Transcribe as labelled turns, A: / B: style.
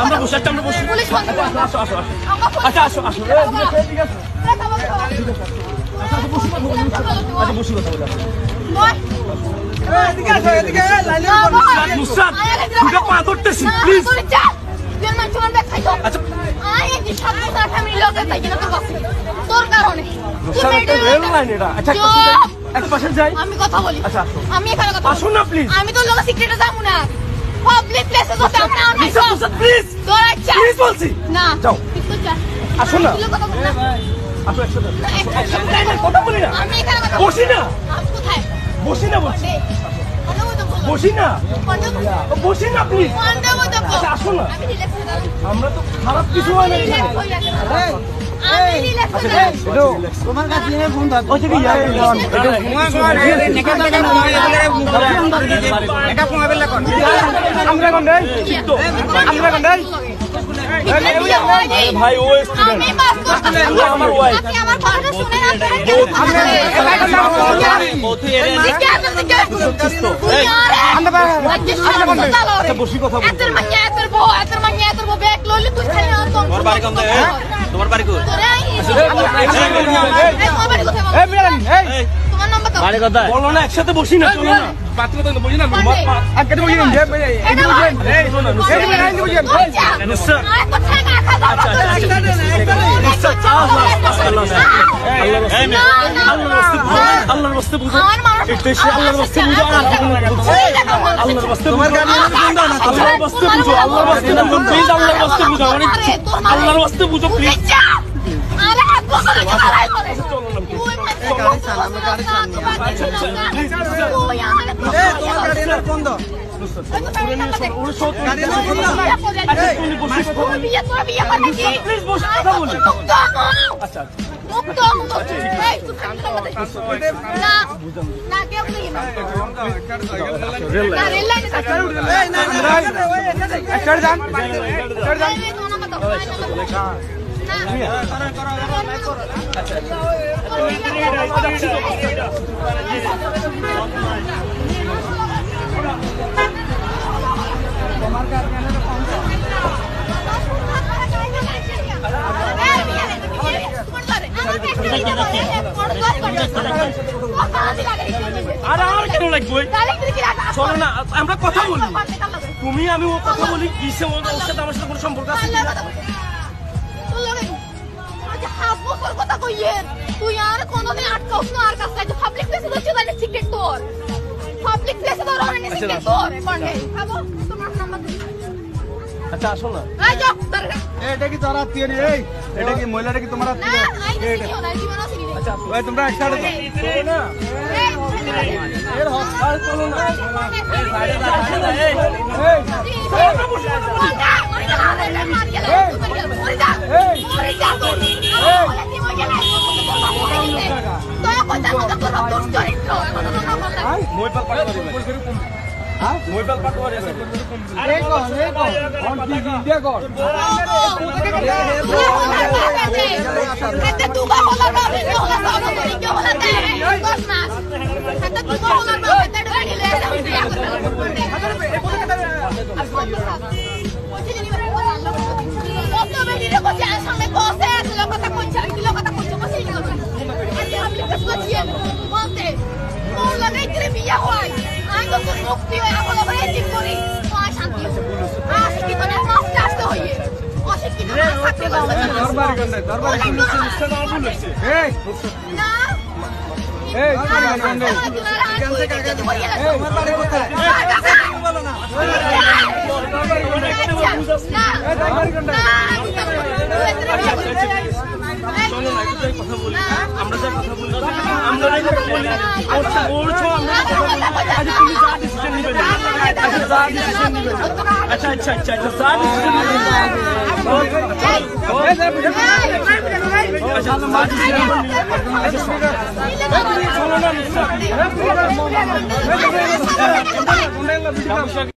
A: আমরা বসে আমরা বসে আসো আসো আচ্ছা আসো আসো বসি কথা বলে পা ধরতেছি প্লিজ এক পাশে যাই আমি কথা বলি আমি এখানে কথা আসুন না প্লিজ আমি তো লোক সিক্রেটে যাবো না পাবলিক প্লেসে তো যাবো না প্লিজ প্লিজ বলছি না যাও আসুন না আসো একসাথে কথা বলি না আমি এখানে কথা বসি না কোথায় বসি না বলছি বসি না বসি না প্লিজ আসুন না আমরা তো খারাপ কিছু হয় না তোমার কাছে ফোন দাও ওই থেকে আমরা কোন দেই আমরা কোন দেই ভাই ও স্টুডেন্ট আমার ওয়াইফ আপনি আমার কথা শুনে না আচ্ছা বসি কথা বল এত মাইয়া এত বউ ব্যাগ লইলে তুই খালি না তোমার বাড়ি কোন দেই তোমার বাড়ি কই এই মিলান এই তোমার নাম্বার দাও বাড়ি কোথায় বলো না একসাথে বসি না চলো না পাত্র তো বসি না আজকে বসি না এই বসেন এই শোনো এই মিলান বসেন স্যার আল্লাহর রাস্তে বুঝো এটাই আল্লাহর রাস্তে বুঝো আল্লাহর রাস্তে তোমার গাড়ি আল্লাহর রাস্তে বুঝো আল্লাহর রাস্তে বুঝো প্লিজ আল্লাহর রাস্তে বুঝো আল্লাহর রাস্তে বুঝো প্লিজ আরে হাত বসে লড়াই করে চলো না গাড়ি চালা আমি গাড়ি চালানি ওই আমার তোমার গাড়ি না বন্ধ চলো না আমরা কথা বলি তুমি আমি ও কথা বলি কিসে ওর সাথে আমার সাথে কোনো সম্পর্ক আছে কথা কইয়ে তুই আর কোনদিন আটকাওস না আর কাছে পাবলিক প্লেসে তো চলে না সিক্রেট তোর পাবলিক প্লেসে তো রনে সিক্রেট তোর কোনে খাবো তোমার নাম্বার আচ্ছা আসো না আই যাও এটা কি তোর আত্মীয় রে এই এটা কি মহিলাটা কি তোমার আত্মীয় আচ্ছা ভাই তোমরা একসাথে চলো না এর হসপিটাল চলো না এই সাইডে যা এই মোবাইল পাটওয়ারি আরে কোন অন টিভি ইন্ডিয়া কোন এটা দুবা হলা না ভিডিও হলা সাউন্ড করি কি হলা দে দশ মাস এটা দুবা হলা না এটা ডরে গেলে কত বেরিয়ে বসে সামনে বসে আছে কথা কইছে কি কথা কইছে বসে কি কথা আজকে আমি কাছে বসিয়ে বলতে মোর লাগে কি বিয়া হয় আমি তো মুক্তি হয়ে এখন আবার এডিট করি তো শান্তি আশিকি তো না মাফতে আসতে হইয়ে অশিক্ষিত না থাকতে দরবার গন্ডে দরবার পুলিশ না বলেছে এই না এই দরবার গন্ডে এখান থেকে আগে এই আমার বাড়ি কোথায় বলো না দরবার গন্ডে না এই দরবার গন্ডে
B: চলো না একটু যাই কথা বলি আমরা যাই কথা বলি আমরা যাই কথা বলি ওরছো আমরা কথা বলি আচ্ছা তুমি যা ডিসিশন নিবে আচ্ছা যা ডিসিশন নিবে আচ্ছা আচ্ছা আচ্ছা আচ্ছা যা ডিসিশন নিবে চলো না